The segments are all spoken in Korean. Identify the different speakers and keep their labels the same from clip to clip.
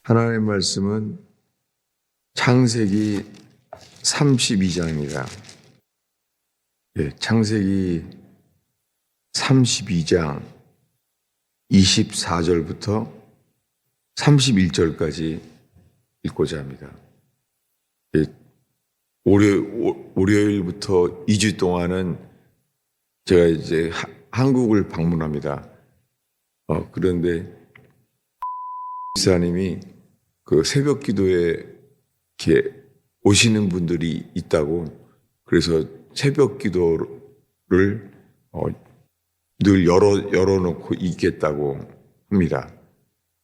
Speaker 1: 하나님의 말씀은 창세기 32장입니다. 창세기 32장 24절부터 31절까지 읽고자 합니다. 월요일부터 2주 동안은 제가 이제 한국을 방문합니다. 그런데 목사님이 그 새벽 기도에 이렇게 오시는 분들이 있다고, 그래서 새벽 기도를 늘 열어놓고 있겠다고 합니다.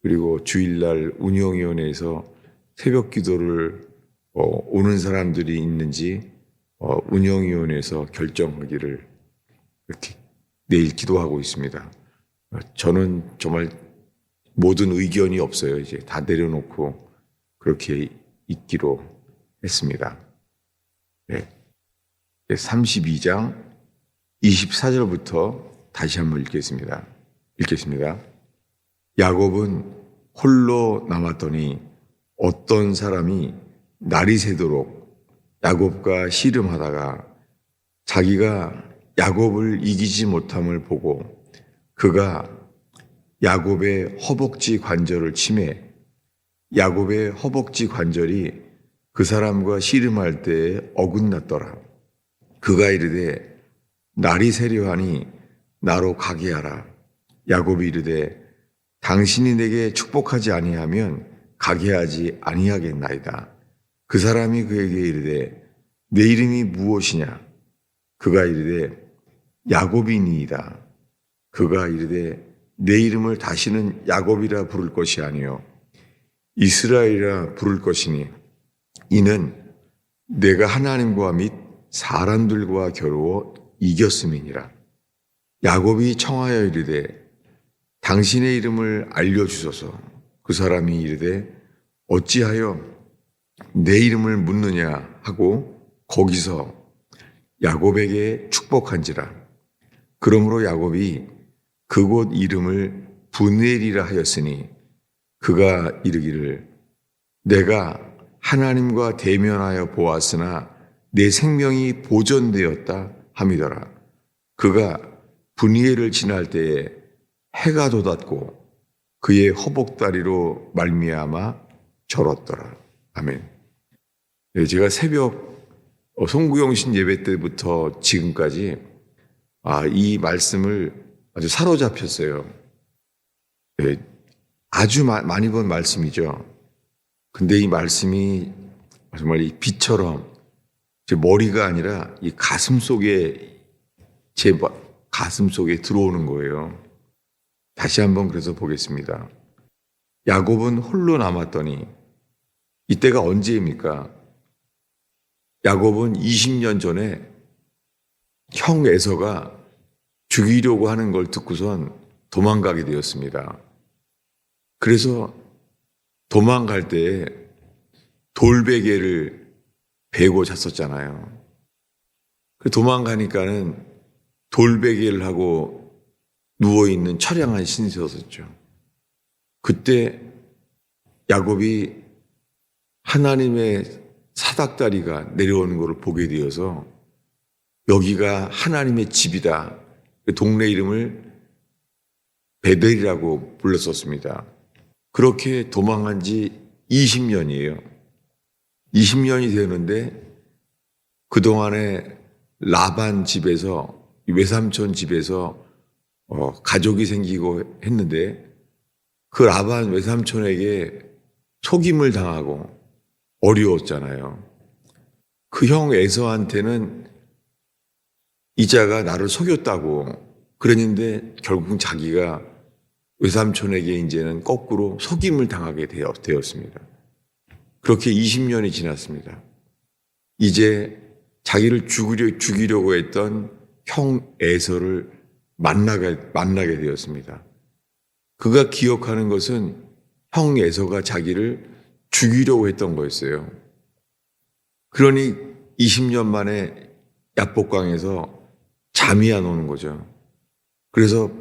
Speaker 1: 그리고 주일날 운영위원회에서 새벽 기도를 오는 사람들이 있는지 운영위원회에서 결정하기를 이렇게 내일 기도하고 있습니다. 저는 정말 모든 의견이 없어요. 이제 다 내려놓고 그렇게 있기로 했습니다. 32장 24절부터 다시 한번 읽겠습니다. 야곱은 홀로 남았더니 어떤 사람이 날이 새도록 야곱과 씨름하다가 자기가 야곱을 이기지 못함을 보고 그가 야곱의 허벅지 관절을 치매 야곱의 허벅지 관절이 그 사람과 씨름할 때에 어긋났더라. 그가 이르되 날이 새려하니 나로 가게 하라. 야곱이 이르되 당신이 내게 축복하지 아니하면 가게 하지 아니하겠나이다. 그 사람이 그에게 이르되 내 이름이 무엇이냐? 그가 이르되 야곱이니이다. 그가 이르되 내 이름을 다시는 야곱이라 부를 것이 아니요 이스라엘이라 부를 것이니 이는 내가 하나님과 및 사람들과 겨루어 이겼음이니라. 야곱이 청하여 이르되 당신의 이름을 알려주소서. 그 사람이 이르되 어찌하여 내 이름을 묻느냐 하고 거기서 야곱에게 축복한지라. 그러므로 야곱이 그곳 이름을 브넬이라 하였으니 그가 이르기를 내가 하나님과 대면하여 보았으나 내 생명이 보존되었다 함이더라. 그가 브니엘을 지날 때에 해가 돋았고 그의 허벅다리로 말미암아 절었더라. 아멘. 제가 새벽 송구영신 예배 때부터 지금까지 이 말씀을 아주 사로잡혔어요. 아주 많이 본 말씀이죠. 근데 이 말씀이 정말 이 빛처럼 제 머리가 아니라 이 가슴 속에 제 가슴 속에 들어오는 거예요. 다시 한번 그래서 보겠습니다. 야곱은 홀로 남았더니 이때가 언제입니까? 야곱은 20년 전에 형 에서가 죽이려고 하는 걸 듣고선 도망가게 되었습니다. 그래서 도망갈 때 돌베개를 베고 잤었잖아요. 도망가니까는 돌베개를 하고 누워있는 처량한 신이 섰었죠. 그때 야곱이 하나님의 사닥다리가 내려오는 것을 보게 되어서 여기가 하나님의 집이다. 동네 이름을 베델이라고 불렀었습니다. 그렇게 도망한 지 20년이에요. 20년이 되는데 그동안에 라반 집에서 외삼촌 집에서 가족이 생기고 했는데 그 라반 외삼촌에게 속임을 당하고 어려웠잖아요. 그 형 에서한테는 이자가 나를 속였다고 그랬는데 결국 자기가 외삼촌에게 이제는 거꾸로 속임을 당하게 되었습니다. 그렇게 20년이 지났습니다. 이제 자기를 죽이려고 했던 형 에서를 만나게 되었습니다. 그가 기억하는 것은 형 에서가 자기를 죽이려고 했던 거였어요. 그러니 20년 만에 야복강에서 잠이 안 오는 거죠. 그래서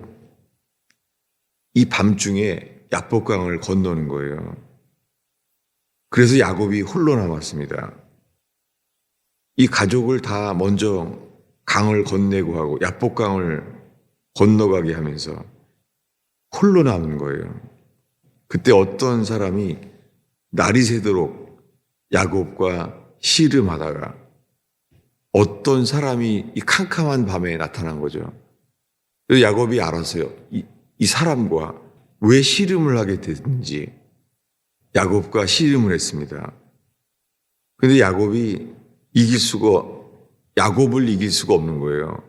Speaker 1: 이 밤중에 야복강을 건너는 거예요. 그래서 야곱이 홀로 남았습니다. 이 가족을 다 먼저 강을 건네고 하고 야복강을 건너가게 하면서 홀로 남은 거예요. 그때 어떤 사람이 날이 새도록 야곱과 씨름하다가 어떤 사람이 이 캄캄한 밤에 나타난 거죠. 그래서 야곱이 알았어요. 이 사람과 왜 씨름을 하게 됐는지. 야곱과 씨름을 했습니다. 그런데 야곱을 이길 수가 없는 거예요.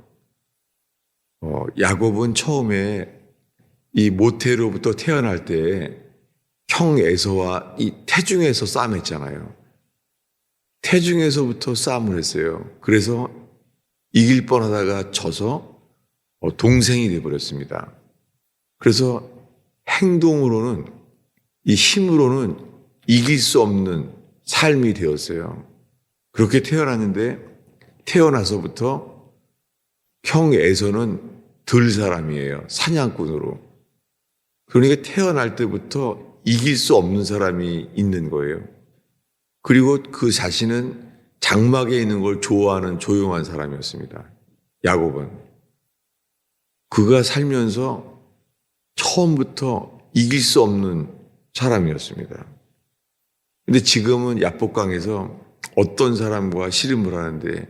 Speaker 1: 야곱은 처음에 이 모태로부터 태어날 때 형 에서와 이 태중에서 싸움했잖아요. 태중에서부터 싸움을 했어요. 그래서 이길 뻔하다가 져서 동생이 되어버렸습니다. 그래서 행동으로는 이 힘으로는 이길 수 없는 삶이 되었어요. 그렇게 태어났는데 태어나서부터 형 에서는 들 사람이에요. 사냥꾼으로. 그러니까 태어날 때부터 이길 수 없는 사람이 있는 거예요. 그리고 그 자신은 장막에 있는 걸 좋아하는 조용한 사람이었습니다. 야곱은. 그가 살면서 처음부터 이길 수 없는 사람이었습니다. 근데 지금은 야복강에서 어떤 사람과 씨름을 하는데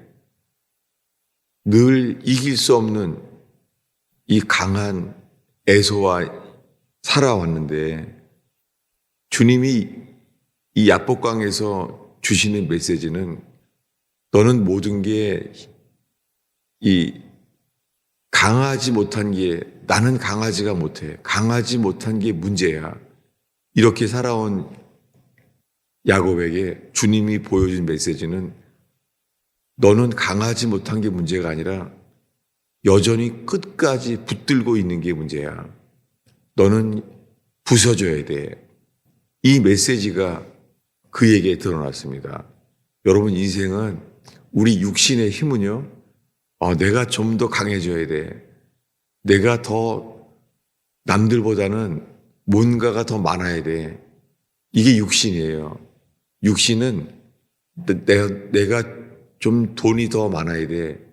Speaker 1: 늘 이길 수 없는 이 강한 에서와 살아왔는데 주님이 이 야복강에서 주시는 메시지는 너는 모든 게 이 강하지 못한 게 나는 강하지가 못해. 강하지 못한 게 문제야. 이렇게 살아온 야곱에게 주님이 보여준 메시지는 너는 강하지 못한 게 문제가 아니라 여전히 끝까지 붙들고 있는 게 문제야. 너는 부서져야 돼. 이 메시지가 그에게 드러났습니다. 여러분 인생은 우리 육신의 힘은요. 내가 좀 더 강해져야 돼. 내가 더 남들보다는 뭔가가 더 많아야 돼. 이게 육신이에요. 육신은 내가 좀 돈이 더 많아야 돼.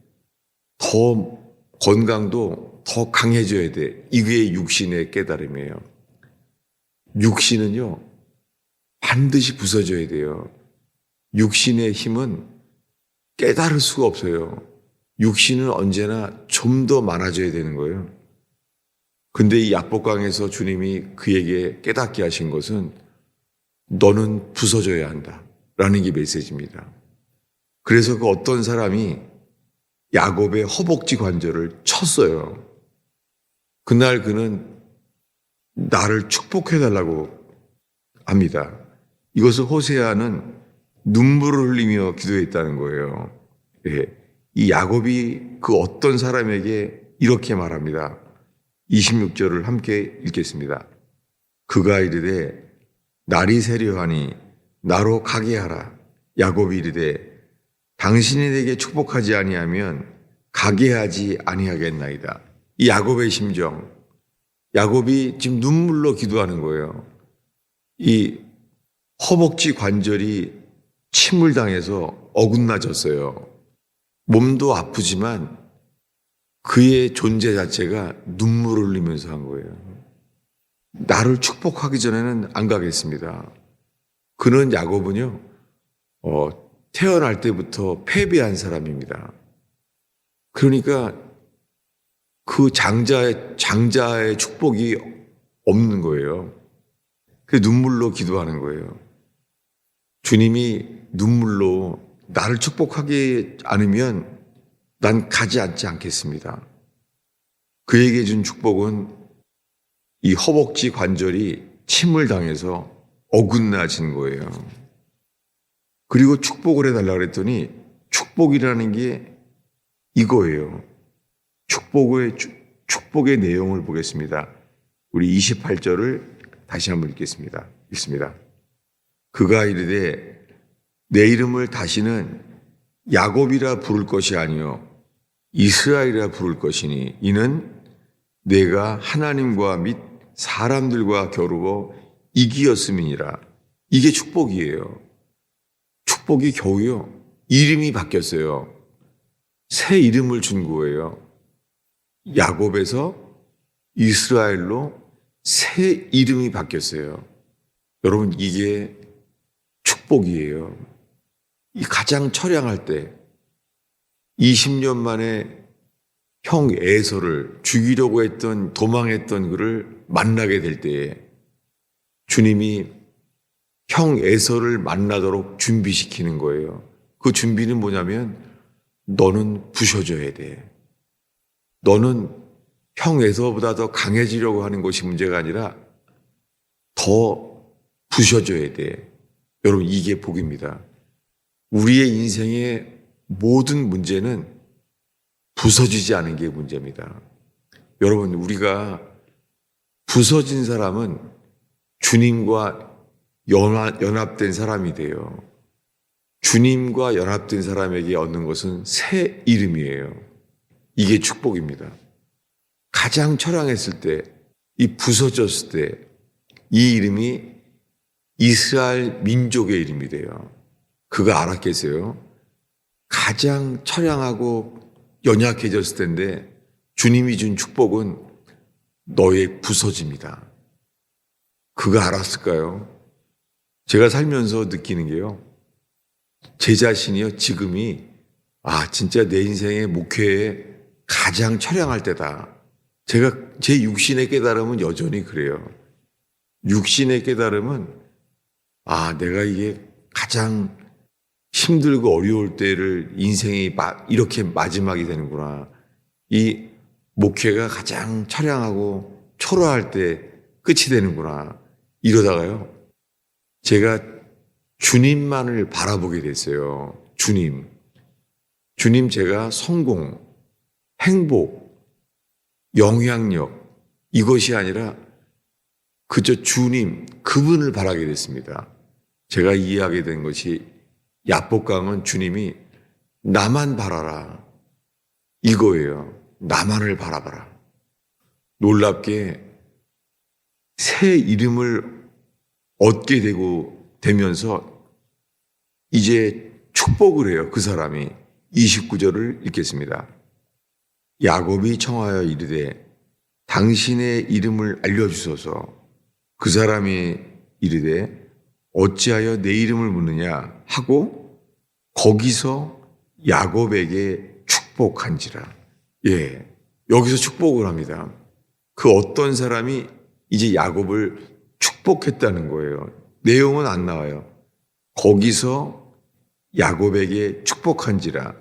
Speaker 1: 더 건강도 더 강해져야 돼. 이게 육신의 깨달음이에요. 육신은요. 반드시 부서져야 돼요. 육신의 힘은 깨달을 수가 없어요. 육신은 언제나 좀 더 많아져야 되는 거예요. 근데 이 야복강에서 주님이 그에게 깨닫게 하신 것은 너는 부서져야 한다 라는 게 메시지입니다. 그래서 그 어떤 사람이 야곱의 허벅지 관절을 쳤어요. 그날 그는 나를 축복해달라고 합니다. 이것을 호세아는 눈물을 흘리며 기도했다는 거예요. 예. 이 야곱이 그 어떤 사람에게 이렇게 말합니다. 26절을 함께 읽겠습니다. 그가 이르되 날이 새려하니 나로 가게 하라. 야곱이 이르되 당신이 내게 축복하지 아니하면 가게 하지 아니하겠나이다. 이 야곱의 심정. 야곱이 지금 눈물로 기도하는 거예요. 이 허벅지 관절이 침을 당해서 어긋나졌어요. 몸도 아프지만 그의 존재 자체가 눈물을 흘리면서 한 거예요. 나를 축복하기 전에는 안 가겠습니다. 그는 야곱은요, 태어날 때부터 패배한 사람입니다. 그러니까 그 장자의 축복이 없는 거예요. 그 눈물로 기도하는 거예요. 주님이 눈물로 나를 축복하지 않으면 난 가지 않겠습니다. 그에게 준 축복은 이 허벅지 관절이 침을 당해서 어긋나진 거예요. 그리고 축복을 해달라고 그랬더니 축복이라는 게 이거예요. 축복의 내용을 보겠습니다. 우리 28절을 다시 한번 읽겠습니다. 읽습니다. 그가 이르되 내 이름을 다시는 야곱이라 부를 것이 아니요 이스라엘이라 부를 것이니 이는 내가 하나님과 및 사람들과 겨루어 이기었음이니라. 이게 축복이에요. 축복이 겨우요. 이름이 바뀌었어요. 새 이름을 준 거예요. 야곱에서 이스라엘로 새 이름이 바뀌었어요. 여러분, 이게 축복이에요. 이 가장 처량할 때 20년 만에 형 에서를 죽이려고 했던, 도망했던 그를 만나게 될 때에 주님이 형 에서를 만나도록 준비시키는 거예요. 그 준비는 뭐냐면 너는 부셔져야 돼. 너는 형 에서보다 더 강해지려고 하는 것이 문제가 아니라 더 부셔져야 돼. 여러분, 이게 복입니다. 우리의 인생의 모든 문제는 부서지지 않은 게 문제입니다. 여러분, 우리가 부서진 사람은 주님과 연합된 사람이 돼요. 주님과 연합된 사람에게 얻는 것은 새 이름이에요. 이게 축복입니다. 가장 처량했을 때, 이 부서졌을 때, 이 이름이 이스라엘 민족의 이름이 돼요. 그거 알았겠어요? 가장 처량하고 연약해졌을 텐데 주님이 준 축복은 너의 부서짐이다. 그거 알았을까요? 제가 살면서 느끼는 게요. 제 자신이요. 지금이 진짜 내 인생의 목회에 가장 처량할 때다. 제가 제 육신의 깨달음은 여전히 그래요. 육신의 깨달음은 내가 이게 가장 힘들고 어려울 때를 인생이 이렇게 마지막이 되는구나. 이 목회가 가장 처량하고 초라할 때 끝이 되는구나. 이러다가요. 제가 주님만을 바라보게 됐어요. 주님 제가 성공, 행복, 영향력 이것이 아니라 그저 주님, 그분을 바라게 됐습니다. 제가 이해하게 된 것이 야복강은 주님이 나만 바라라 이거예요. 나만을 바라봐라. 놀랍게 새 이름을 얻게 되면서 이제 축복을 해요. 그 사람이 29절을 읽겠습니다. 야곱이 청하여 이르되 당신의 이름을 알려주소서. 그 사람이 이르되 어찌하여 내 이름을 묻느냐 하고 거기서 야곱에게 축복한지라. 여기서 축복을 합니다. 그 어떤 사람이 이제 야곱을 축복했다는 거예요. 내용은 안 나와요. 거기서 야곱에게 축복한지라.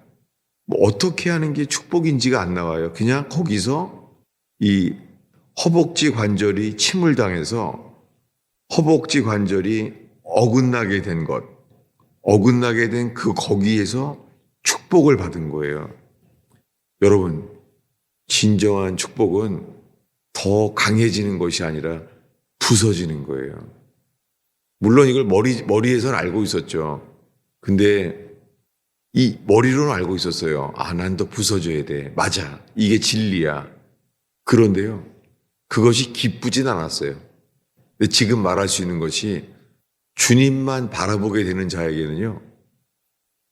Speaker 1: 어떻게 하는 게 축복인지가 안 나와요. 그냥 거기서 이 허벅지 관절이 침을 당해서 허벅지 관절이 어긋나게 된 것, 어긋나게 된 그 거기에서 축복을 받은 거예요. 여러분, 진정한 축복은 더 강해지는 것이 아니라 부서지는 거예요. 물론 이걸 머리에서는 알고 있었죠. 근데 이 머리로는 알고 있었어요. 난 더 부서져야 돼. 맞아. 이게 진리야. 그런데요, 그것이 기쁘진 않았어요. 근데 지금 말할 수 있는 것이 주님만 바라보게 되는 자에게는요,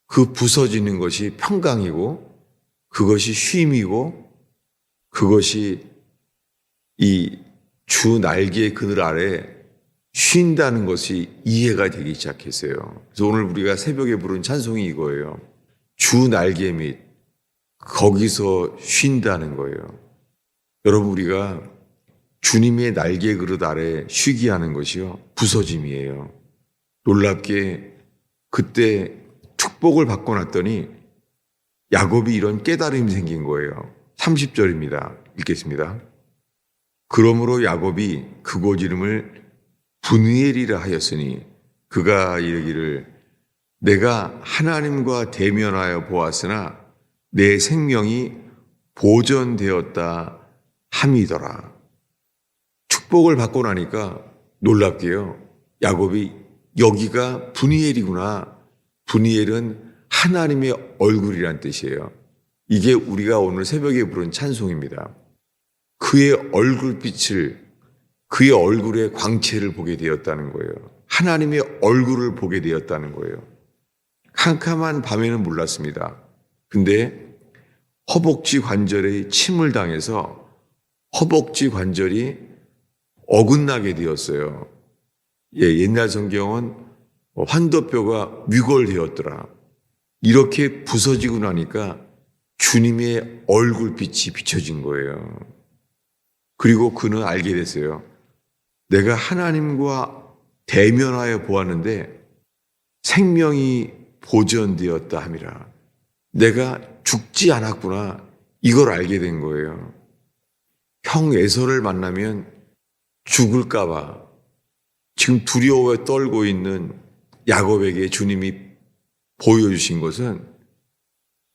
Speaker 1: 그 부서지는 것이 평강이고 그것이 쉼이고 그것이 이 주 날개의 그늘 아래 쉰다는 것이 이해가 되기 시작했어요. 그래서 오늘 우리가 새벽에 부른 찬송이 이거예요. 주 날개 밑 거기서 쉰다는 거예요. 여러분, 우리가 주님의 날개 그릇 아래 쉬게 하는 것이요, 부서짐이에요. 놀랍게 그때 축복을 받고 났더니 야곱이 이런 깨달음이 생긴 거예요. 30절입니다. 읽겠습니다. 그러므로 야곱이 그곳 이름을 분이엘이라 하였으니 그가 이르기를 내가 하나님과 대면하여 보았으나 내 생명이 보존되었다 함이더라. 축복을 받고 나니까 놀랍게요, 야곱이 여기가 분이엘이구나. 분이엘은 하나님의 얼굴이란 뜻이에요. 이게 우리가 오늘 새벽에 부른 찬송입니다. 그의 얼굴빛을, 그의 얼굴의 광채를 보게 되었다는 거예요. 하나님의 얼굴을 보게 되었다는 거예요. 캄캄한 밤에는 몰랐습니다. 근데 허벅지 관절에 침을 당해서 허벅지 관절이 어긋나게 되었어요. 옛날 성경은 환도뼈가 위골되었더라. 이렇게 부서지고 나니까 주님의 얼굴빛이 비춰진 거예요. 그리고 그는 알게 됐어요. 내가 하나님과 대면하여 보았는데 생명이 보존되었다 함이라. 내가 죽지 않았구나. 이걸 알게 된 거예요. 형 에서를 만나면 죽을까봐 지금 두려워에 떨고 있는 야곱에게 주님이 보여주신 것은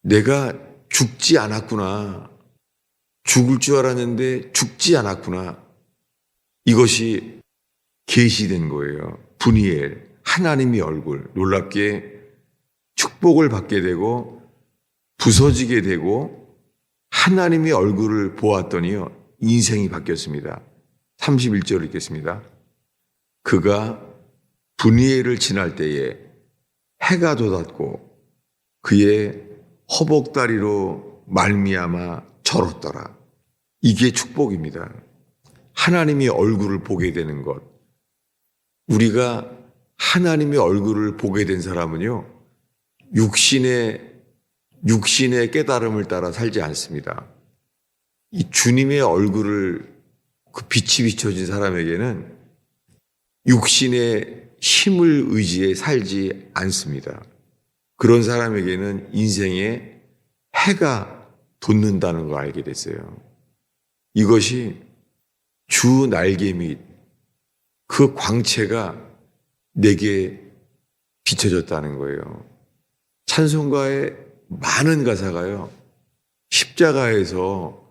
Speaker 1: 내가 죽지 않았구나. 죽을 줄 알았는데 죽지 않았구나. 이것이 계시된 거예요. 분이엘, 하나님의 얼굴. 놀랍게 축복을 받게 되고 부서지게 되고 하나님의 얼굴을 보았더니요. 인생이 바뀌었습니다. 31절을 읽겠습니다. 그가 분이엘을 지날 때에 해가 돋았고 그의 허벅다리로 말미암아 절었더라. 이게 축복입니다. 하나님의 얼굴을 보게 되는 것. 우리가 하나님의 얼굴을 보게 된 사람은요, 육신의 깨달음을 따라 살지 않습니다. 이 주님의 얼굴을 그 빛이 비춰진 사람에게는 육신의 힘을 의지해 살지 않습니다. 그런 사람에게는 인생에 해가 돋는다는 걸 알게 됐어요. 이것이 주 날개 및 그 광채가 내게 비춰졌다는 거예요. 찬송가의 많은 가사가요, 십자가에서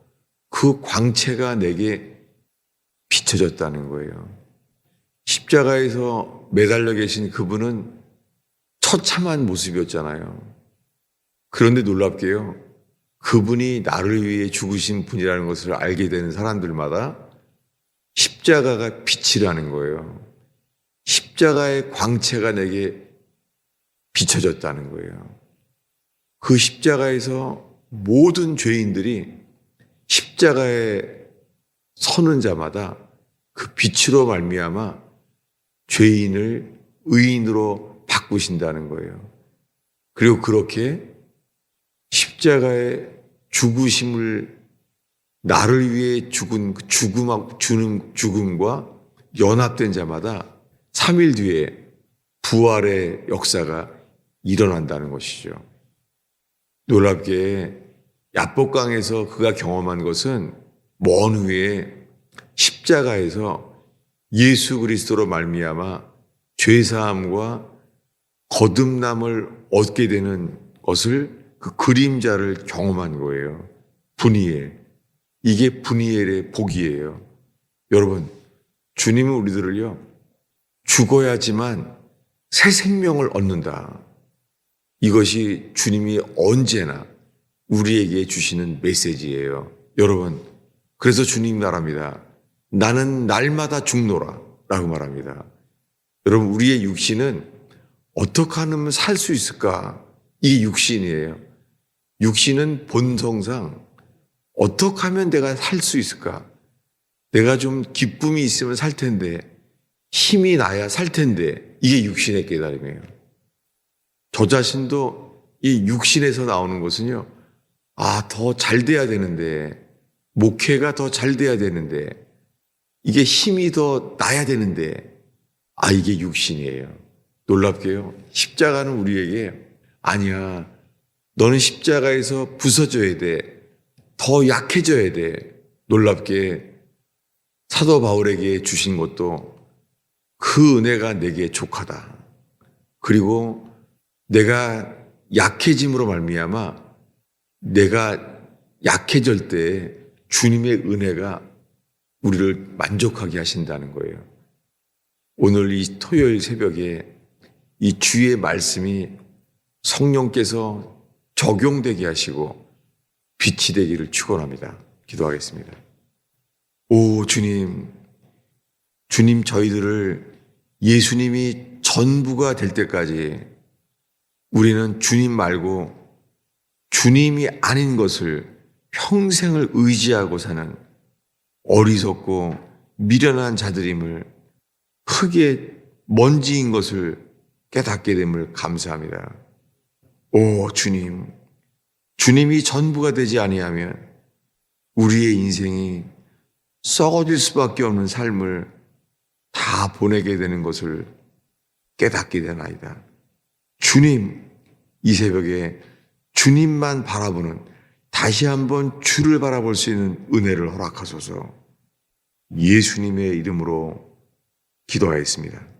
Speaker 1: 그 광채가 내게 비춰졌다는 거예요. 십자가에서 매달려 계신 그분은 처참한 모습이었잖아요. 그런데 놀랍게요, 그분이 나를 위해 죽으신 분이라는 것을 알게 되는 사람들마다 십자가가 빛이라는 거예요. 십자가의 광채가 내게 비춰졌다는 거예요. 그 십자가에서 모든 죄인들이 십자가에 서는 자마다 그 빛으로 말미암아 죄인을 의인으로 바꾸신다는 거예요. 그리고 그렇게 십자가의 죽으심을 나를 위해 죽은 그 주는 죽음과 연합된 자마다 3일 뒤에 부활의 역사가 일어난다는 것이죠. 놀랍게 야복강에서 그가 경험한 것은 먼 후에 십자가에서 예수 그리스도로 말미암아 죄사함과 거듭남을 얻게 되는 것을 그 그림자를 경험한 거예요. 분이엘. 이게 분이엘의 복이에요. 여러분, 주님은 우리들을요, 죽어야지만 새 생명을 얻는다. 이것이 주님이 언제나 우리에게 주시는 메시지예요. 여러분, 그래서 주님 말합니다. 나는 날마다 죽노라 라고 말합니다. 여러분, 우리의 육신은 어떻게 하면 살 수 있을까? 이게 육신이에요. 육신은 본성상 어떻게 하면 내가 살 수 있을까? 내가 좀 기쁨이 있으면 살 텐데, 힘이 나야 살 텐데, 이게 육신의 깨달음이에요. 저 자신도 이 육신에서 나오는 것은요, 더 잘 돼야 되는데, 목회가 더 잘 돼야 되는데, 이게 힘이 더 나야 되는데, 이게 육신이에요. 놀랍게요. 십자가는 우리에게, 아니야, 너는 십자가에서 부서져야 돼. 더 약해져야 돼. 놀랍게 사도 바울에게 주신 것도 그 은혜가 내게 족하다. 그리고 내가 약해짐으로 말미암아 내가 약해질 때 주님의 은혜가 우리를 만족하게 하신다는 거예요. 오늘 이 토요일 새벽에 이 주의 말씀이 성령께서 적용되게 하시고 빛이 되기를 축원합니다. 기도하겠습니다. 오 주님, 주님 저희들을 예수님이 전부가 될 때까지 우리는 주님 말고 주님이 아닌 것을 평생을 의지하고 사는 어리석고 미련한 자들임을, 흙의 먼지인 것을 깨닫게 됨을 감사합니다. 오 주님, 주님이 전부가 되지 아니하면 우리의 인생이 썩어질 수밖에 없는 삶을 다 보내게 되는 것을 깨닫게 되나이다. 주님, 이 새벽에 주님만 바라보는, 다시 한번 주를 바라볼 수 있는 은혜를 허락하소서. 예수님의 이름으로 기도하였습니다.